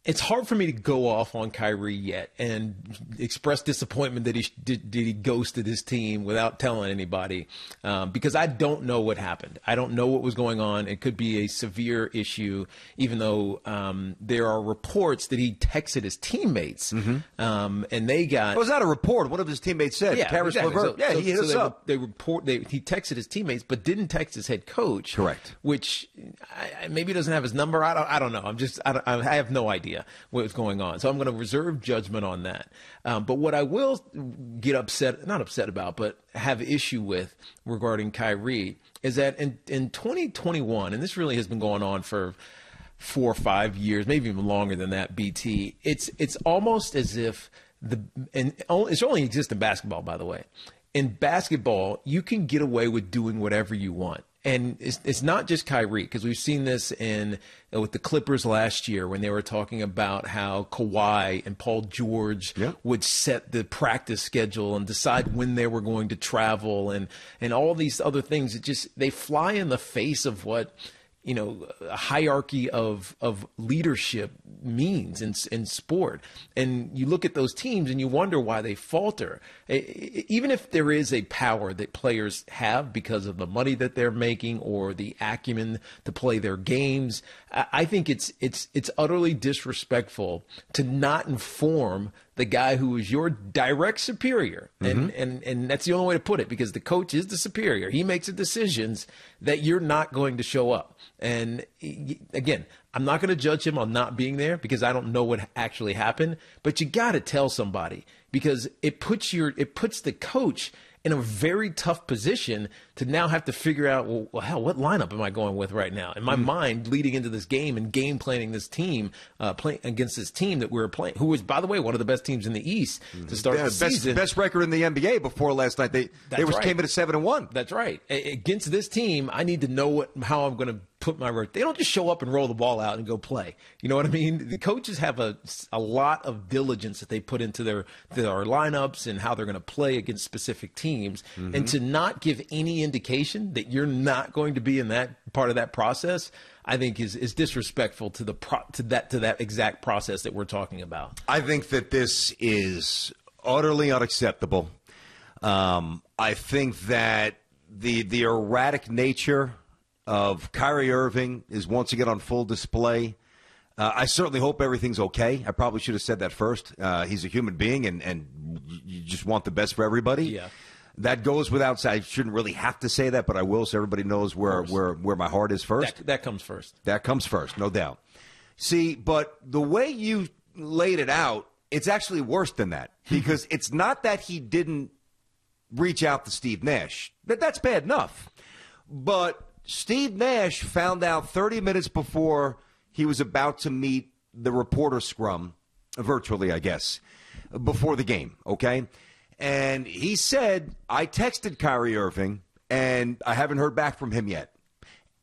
it's hard for me to go off on Kyrie yet and express disappointment that he ghosted his team without telling anybody, because I don't know what happened. I don't know what was going on. It could be a severe issue, even though there are reports that he texted his teammates, and they got. It was not a report. One of his teammates said, Exactly. He hit us up. He texted his teammates, but didn't text his head coach. Correct. Which maybe doesn't have his number. I don't know. I have no idea what was going on. So I'm going to reserve judgment on that. But what I will get not upset about, but have issue with regarding Kyrie is that in 2021, and this really has been going on for 4 or 5 years, maybe even longer than that, BT, it's almost as if it's only exists in basketball, by the way. In basketball, you can get away with doing whatever you want. And it's not just Kyrie, because we've seen this with the Clippers last year when they were talking about how Kawhi and Paul George would set the practice schedule and decide when they were going to travel and all these other things. They fly in the face of what a hierarchy of leadership means in sport. And you look at those teams and you wonder why they falter. Even if there is a power that players have because of the money that they're making or the acumen to play their games, I think it's utterly disrespectful to not inform the guy who is your direct superior. And that's the only way to put it, because the coach is the superior. He makes the decisions that you're not going to show up. And again, I'm not going to judge him on not being there because I don't know what actually happened, but you got to tell somebody, because it puts the coach in a very tough position to now have to figure out, well, hell, what lineup am I going with right now? In my mind, leading into this game and game planning this team, playing against this team that we were playing, who was, by the way, one of the best teams in the East to start the season. Best record in the NBA before last night. They came in at 7-1. That's right. Against this team, I need to know how I'm going to put my – they don't just show up and roll the ball out and go play. You know what I mean? The coaches have a lot of diligence that they put into their lineups and how they're going to play against specific teams. And to not give any indication that you're not going to be in that part of that process, I think is disrespectful to that exact process that we're talking about. I think that this is utterly unacceptable. I think that the erratic nature of Kyrie Irving is once again on full display. I certainly hope everything's okay. I probably should have said that first. He's a human being, and you just want the best for everybody. Yeah. That goes without saying. I shouldn't really have to say that, but I will, so everybody knows where my heart is first. That comes first. That comes first, no doubt. See, but the way you laid it out, it's actually worse than that, because it's not that he didn't reach out to Steve Nash. That's bad enough. But Steve Nash found out 30 minutes before he was about to meet the reporter scrum, virtually, I guess, before the game, okay? And he said, I texted Kyrie Irving, and I haven't heard back from him yet.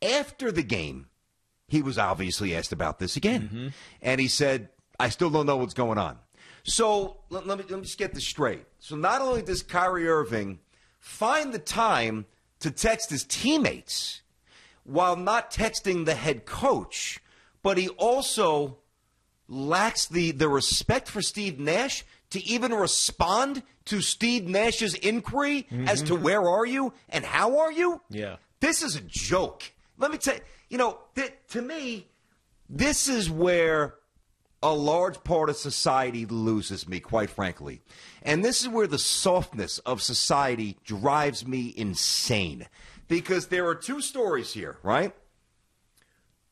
After the game, he was obviously asked about this again. And he said, I still don't know what's going on. So let me just get this straight. So not only does Kyrie Irving find the time to text his teammates while not texting the head coach, but he also lacks the respect for Steve Nash to even respond to Steve Nash's inquiry as to where are you and how are you? Yeah. This is a joke. Let me tell you, to me, this is where a large part of society loses me, quite frankly. And this is where the softness of society drives me insane. Because there are two stories here, right?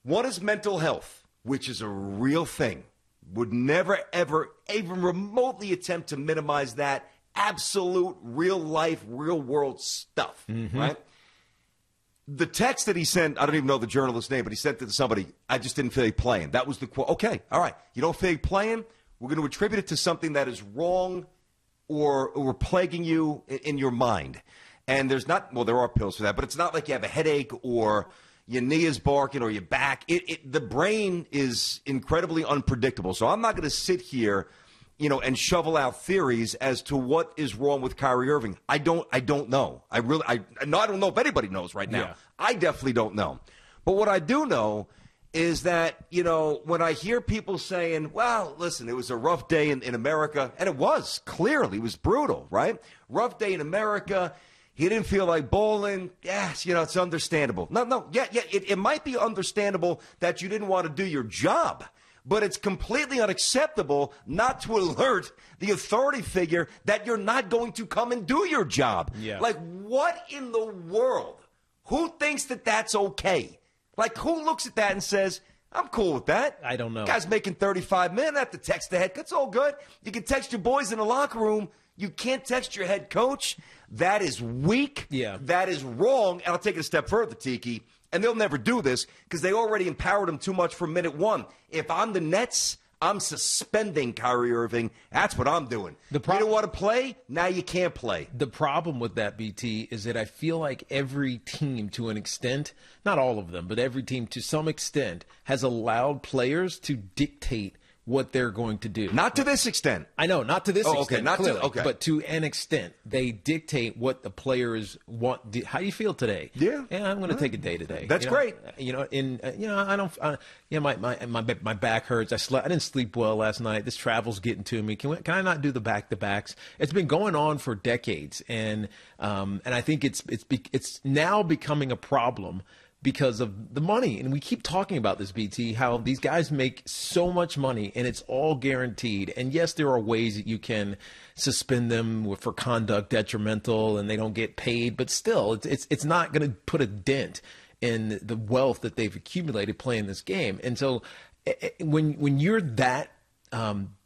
One is mental health, which is a real thing. Would never, ever, even remotely attempt to minimize that. Absolute, real life, real world stuff, right? The text that he sent, I don't even know the journalist's name, but he sent it to somebody, I just didn't feel like playing. That was the quote. Okay, all right. You don't feel like playing? We're going to attribute it to something that is wrong or plaguing you in your mind. And there are pills for that, but it's not like you have a headache or your knee is barking or your back. The brain is incredibly unpredictable. So I'm not going to sit here, and shovel out theories as to what is wrong with Kyrie Irving. I don't know. I don't know if anybody knows right now. Yeah. I definitely don't know. But what I do know is that, you know, when I hear people saying, well, listen, it was a rough day in America, and it was, clearly, it was brutal, right? Rough day in America. He didn't feel like bowling. Yes, you know, it's understandable. It might be understandable that you didn't want to do your job, but it's completely unacceptable not to alert the authority figure that you're not going to come and do your job. Yeah. Like, what in the world? Who thinks that that's okay? Like, who looks at that and says, I'm cool with that? I don't know. Guy's making $35 million. I have to text the head coach. It's all good. You can text your boys in the locker room. You can't text your head coach. That is weak. Yeah. That is wrong. And I'll take it a step further, Tiki. And they'll never do this because they already empowered him too much from minute one. If I'm the Nets, I'm suspending Kyrie Irving. That's what I'm doing. You don't want to play? Now you can't play. The problem with that, BT, is that I feel like every team, to an extent, not all of them, but every team to some extent, has allowed players to dictate what they're going to do. Not to this extent. I know, not to this extent, okay, but to an extent. They dictate what the players want. How do you feel today? Yeah, I'm going to take a day today. That's great. I don't. My back hurts. I didn't sleep well last night. This travel's getting to me. Can I not do the back-to-backs? It's been going on for decades, and I think it's now becoming a problem because of the money. And we keep talking about this, BT, how these guys make so much money and it's all guaranteed. And yes, there are ways that you can suspend them for conduct detrimental and they don't get paid, but still it's not going to put a dent in the wealth that they've accumulated playing this game. And so when you're that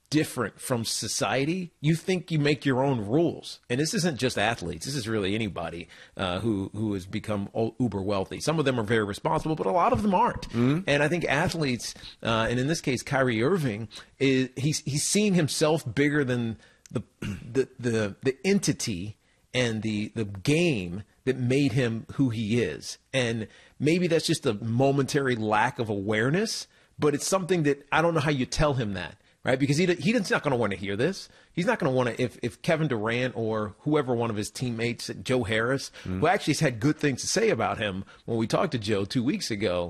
different from society, you think you make your own rules. And this isn't just athletes. This is really anybody who has become uber wealthy. Some of them are very responsible, but a lot of them aren't. Mm-hmm. And I think athletes, and in this case, Kyrie Irving, he's seeing himself bigger than the entity and the game that made him who he is. And maybe that's just a momentary lack of awareness, but it's something that I don't know how you tell him that. Right, because he's not going to want to hear this. He's not going to want to, if Kevin Durant or whoever one of his teammates, Joe Harris, who actually has had good things to say about him when we talked to Joe 2 weeks ago,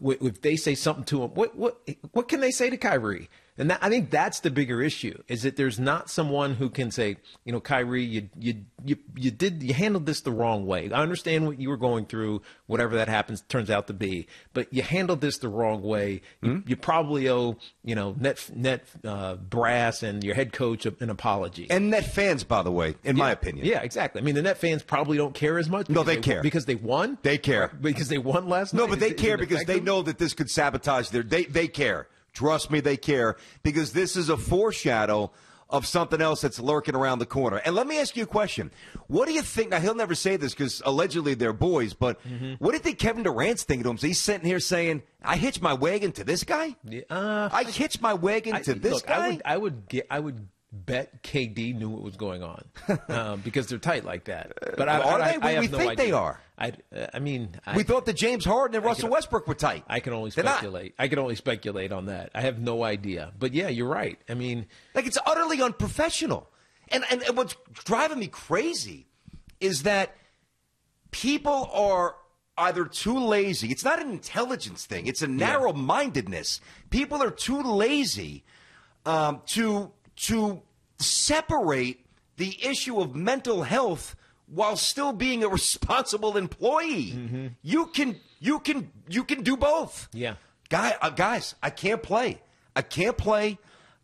if they say something to him, what can they say to Kyrie? And I think that's the bigger issue, is that there's not someone who can say, you know, Kyrie, you handled this the wrong way. I understand what you were going through, whatever that turns out to be, but you handled this the wrong way. You probably owe, you know, net brass and your head coach an apology. And net fans, by the way, in my opinion. Yeah, exactly. I mean, the net fans probably don't care as much. No, they care. Because they won? They care. Because they won last night? No, but they care because they know that this could sabotage they care. Trust me, they care, because this is a foreshadow of something else that's lurking around the corner. And let me ask you a question. What do you think? Now, he'll never say this because allegedly they're boys, but what do you think Kevin Durant's thinking to him? So he's sitting here saying, I hitched my wagon to this guy? I hitched my wagon to this guy? I would bet KD knew what was going on because they're tight like that. But I have no idea. They are. We thought that James Harden and Russell Westbrook were tight. I can only speculate. I can only speculate on that. I have no idea. But yeah, you're right. I mean, like, it's utterly unprofessional. And what's driving me crazy is that people are either too lazy. It's not an intelligence thing. It's a narrow-mindedness. People are too lazy to separate the issue of mental health while still being a responsible employee. You can do both. Yeah. Guys, I can't play.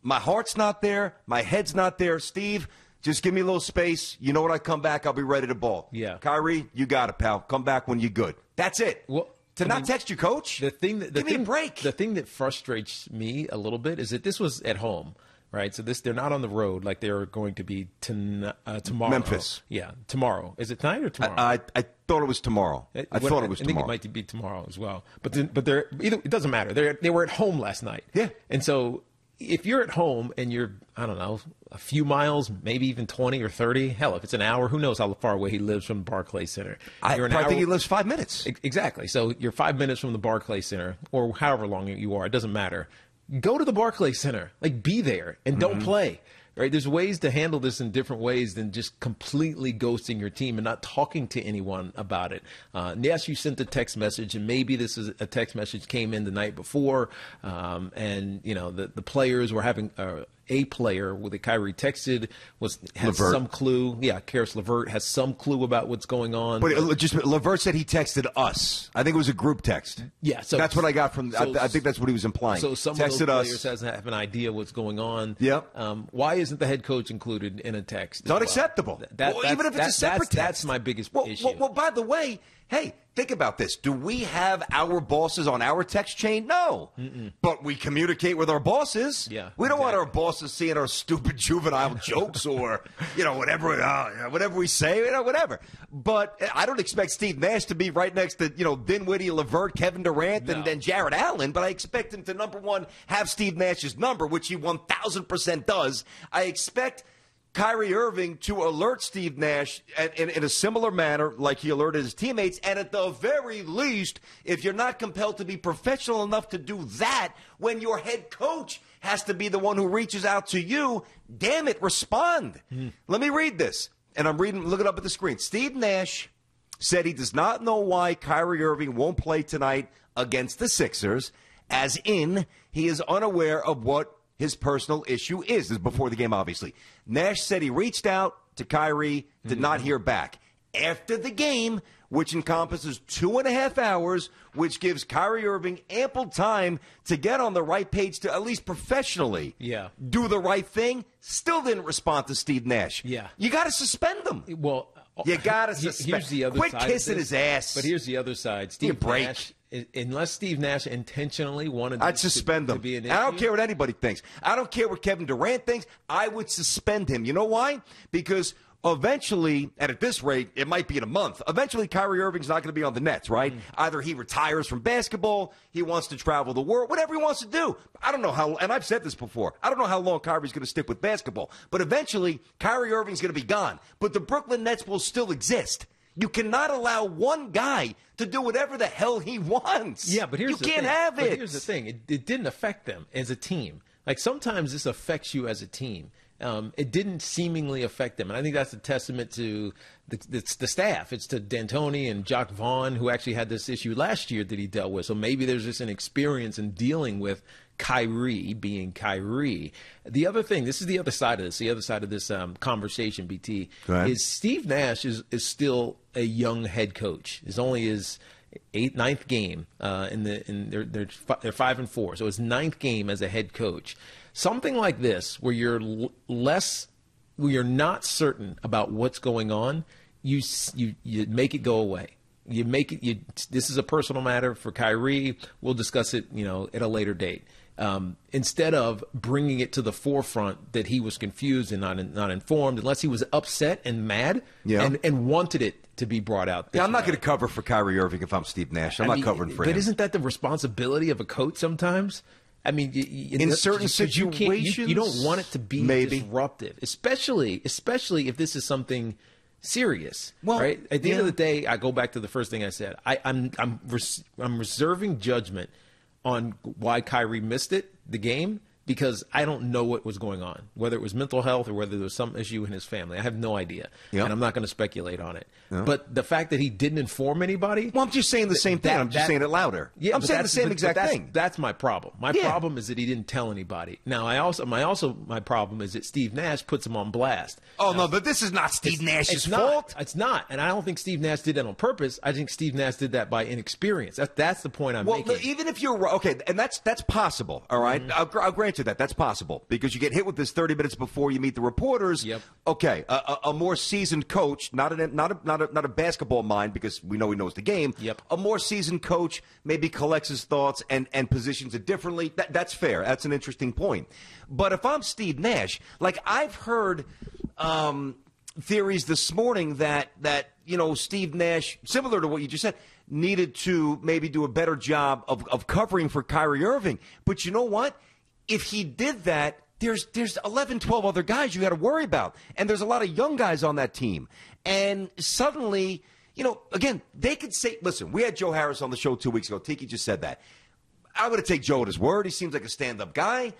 My heart's not there. My head's not there. Steve, just give me a little space. You know when I come back, I'll be ready to ball. Yeah. Kyrie, you got it, pal. Come back when you're good. That's it. Well, text your coach? Give me a break. The thing that frustrates me a little bit is that this was at home. Right, so they're not on the road like they're going to be tomorrow. Memphis. Yeah, tomorrow. Is it tonight or tomorrow? I thought it was tomorrow. I thought it was tomorrow. I think it might be tomorrow as well. But they're it doesn't matter. They were at home last night. Yeah. And so if you're at home and you're, I don't know, a few miles, maybe even 20 or 30, hell, if it's an hour, who knows how far away he lives from the Barclays Center. I think he lives 5 minutes. Exactly. So you're 5 minutes from the Barclays Center, or however long you are. It doesn't matter. Go to the Barclays Center, like, be there and don't play, right? There's ways to handle this in different ways than just completely ghosting your team and not talking to anyone about it. Yes, you sent a text message, and maybe this is a text message came in the night before, and the players were having. A player with a Kyrie texted has LeVert. some clue. Yeah, Karis LeVert has some clue about what's going on. But LeVert said he texted us. I think it was a group text. Yeah, so that's what I got from. I think that's what he was implying. So some texted of those players us. have an idea what's going on. Yep. Why isn't the head coach included in a text? It's unacceptable. Even if it's a separate text. That's my biggest issue. Well, by the way, hey, think about this. Do we have our bosses on our text chain? No. But we communicate with our bosses. Yeah, we don't want our bosses seeing our stupid juvenile jokes or, whatever we say, whatever. But I don't expect Steve Nash to be right next to, Dinwiddie, LeVert, Kevin Durant, and Jared Allen. But I expect him to, number one, have Steve Nash's number, which he 1,000% does. I expect Kyrie Irving to alert Steve Nash in a similar manner like he alerted his teammates. And at the very least, if you're not compelled to be professional enough to do that when your head coach has to be the one who reaches out to you, damn it, respond. Let me read this. And look it up at the screen. Steve Nash said he does not know why Kyrie Irving won't play tonight against the Sixers, as in he is unaware of what his personal issue is. This is before the game, obviously. Nash said he reached out to Kyrie, did not hear back. After the game, which encompasses 2.5 hours, which gives Kyrie Irving ample time to get on the right page to at least professionally do the right thing, still didn't respond to Steve Nash. Yeah. You got to suspend them. Well, you got to suspend. Here's the other Quit side kissing of this. his ass. But here's the other side. Steve Nash, unless Steve Nash intentionally wanted I'd suspend him. To be an issue. I don't care what anybody thinks. I don't care what Kevin Durant thinks. I would suspend him. You know why? Because eventually, and at this rate, it might be in a month, eventually Kyrie Irving's not going to be on the Nets, right? Either he retires from basketball, he wants to travel the world, whatever he wants to do. I don't know how, and I've said this before, I don't know how long Kyrie's going to stick with basketball, but eventually Kyrie Irving's going to be gone. But the Brooklyn Nets will still exist. You cannot allow one guy to do whatever the hell he wants. Yeah, but here's the thing. You can't have it. But here's the thing. It didn't affect them as a team. Like, sometimes this affects you as a team. It didn't seemingly affect them. And I think that's a testament to the staff. It's to D'Antoni and Jacques Vaughn, who actually had this issue last year that he dealt with. So maybe there's just an experience in dealing with Kyrie being Kyrie. The other thing, this is the other side of this, conversation, BT, is Steve Nash is still a young head coach. It's only his ninth game they're 5-4. So his ninth game as a head coach. Something like this, where you're not certain about what's going on, you make it go away. This is a personal matter for Kyrie. We'll discuss it, at a later date. Instead of bringing it to the forefront that he was confused and not informed, unless he was upset and mad and wanted it to be brought out. Yeah, I'm not going to cover for Kyrie Irving if I'm Steve Nash. I'm not covering for him. But isn't that the responsibility of a coach sometimes? I mean, in certain situations, you don't want it to be disruptive, especially if this is something serious. Well, right? At the end of the day, I go back to the first thing I said. I'm reserving judgment on why Kyrie missed the game, because I don't know what was going on, whether it was mental health or whether there was some issue in his family. I have no idea, and I'm not going to speculate on it. But the fact that he didn't inform anybody... Well, I'm just saying the same thing. I'm just saying it louder. Yeah, I'm saying the same exact thing. That's my problem. My problem is that he didn't tell anybody. Now, my problem is that Steve Nash puts him on blast. Oh, no, but this is not Steve Nash's fault. It's not, and I don't think Steve Nash did that on purpose. I think Steve Nash did that by inexperience. That's the point I'm making. Well, even if you're... Okay, and that's possible, all right? I'll grant you that. That's possible, because you get hit with this 30 minutes before you meet the reporters. Yep. Okay, a more seasoned coach, not a basketball mind, because we know he knows the game. Yep. A more seasoned coach maybe collects his thoughts and positions it differently. That's fair. That's an interesting point. But if I'm Steve Nash, like, I've heard theories this morning that Steve Nash, similar to what you just said, needed to maybe do a better job of covering for Kyrie Irving. But you know what? If he did that, there's 11, 12 other guys you got to worry about. And there's a lot of young guys on that team. And suddenly, again, they could say, listen, we had Joe Harris on the show 2 weeks ago. Tiki just said that. I would have taken Joe at his word. He seems like a stand-up guy.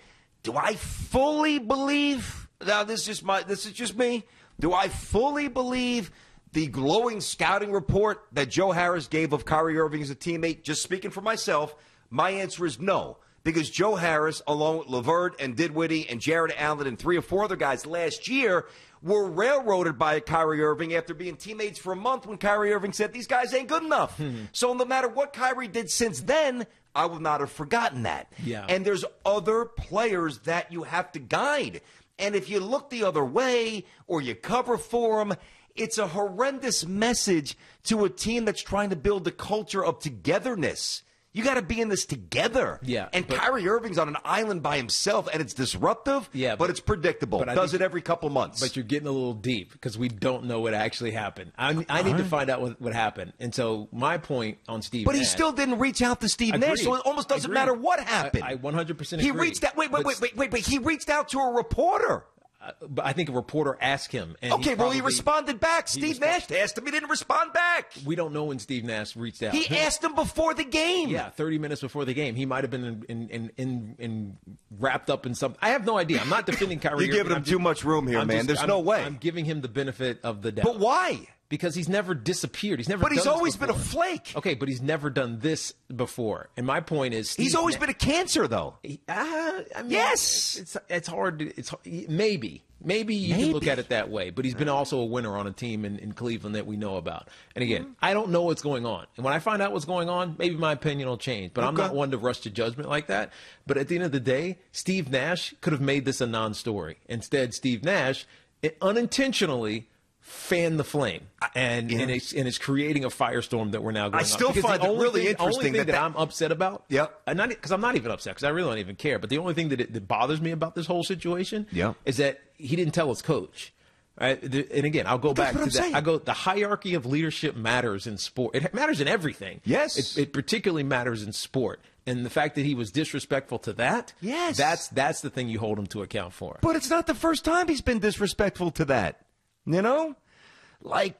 Do I fully believe Now, this is just me. Do I fully believe the glowing scouting report that Joe Harris gave of Kyrie Irving as a teammate? Just speaking for myself, my answer is no. Because Joe Harris, along with LeVert and Dinwiddie and Jared Allen and 3 or 4 other guys last year, were railroaded by Kyrie Irving after being teammates for a month when Kyrie Irving said, these guys ain't good enough. So no matter what Kyrie did since then, I would not have forgotten that. Yeah. And there's other players that you have to guide. And if you look the other way or you cover for them, it's a horrendous message to a team that's trying to build a culture of togetherness. You got to be in this together. Yeah, and Kyrie Irving's on an island by himself, and it's disruptive, but it's predictable. But does it every couple months. But you're getting a little deep because we don't know what actually happened. I need to find out what happened. And so my point on Steve Nash. But he still didn't reach out to Steve Nash, so it almost doesn't matter what happened. I 100% agree. He reached out. Wait. He reached out to a reporter. But I think a reporter asked him. And he responded back. Steve Nash asked him. He didn't respond back. We don't know when Steve Nash reached out. He asked him before the game. Yeah, 30 minutes before the game. He might have been in wrapped up in something. I have no idea. I'm not defending Kyrie. You're giving him too much room here, man. There's no way. I'm giving him the benefit of the doubt. But why? Because he's never disappeared. But he's always been a flake. Okay, but he's never done this before. And my point is, he's always been a cancer, though. Yes, it's hard. Maybe you can look at it that way. But he's been also a winner on a team in Cleveland that we know about. And again, I don't know what's going on. And when I find out what's going on, maybe my opinion will change. But I'm not one to rush to judgment like that. But at the end of the day, Steve Nash could have made this a non-story. Instead, Steve Nash unintentionally fanned the flame and is creating a firestorm that we're now going on. I still find it really interesting. The only thing that I'm upset about, because I'm not even upset because I really don't even care, but the only thing that bothers me about this whole situation is that he didn't tell his coach. Right? And again, I'll go back to that. The hierarchy of leadership matters in sport. It matters in everything. Yes. It particularly matters in sport. And the fact that he was disrespectful to that, that's the thing you hold him to account for. But it's not the first time he's been disrespectful to that. You know? It's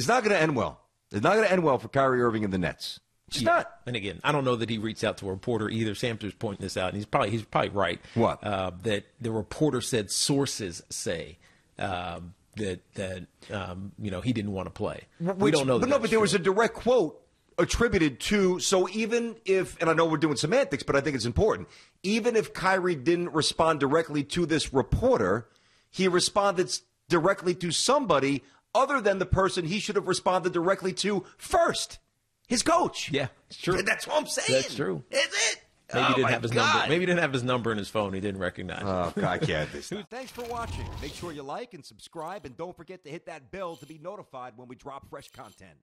not going to end well. It's not going to end well for Kyrie Irving and the Nets. It's not. And again, I don't know that he reached out to a reporter either. Samter's pointing this out, and he's probably right. What? That the reporter said sources say that he didn't want to play. We don't know. But there was a direct quote attributed to. So even if, and I know we're doing semantics, but I think it's important. Even if Kyrie didn't respond directly to this reporter, he responded directly to somebody other than the person he should have responded directly to first. His coach. Yeah, it's true. That's what I'm saying. That's true. Is it? Maybe he didn't have his number. Maybe he didn't have his number in his phone. He didn't recognize it. Oh, God, I can't. Thanks for watching. Make sure you like and subscribe, and don't forget to hit that bell to be notified when we drop fresh content.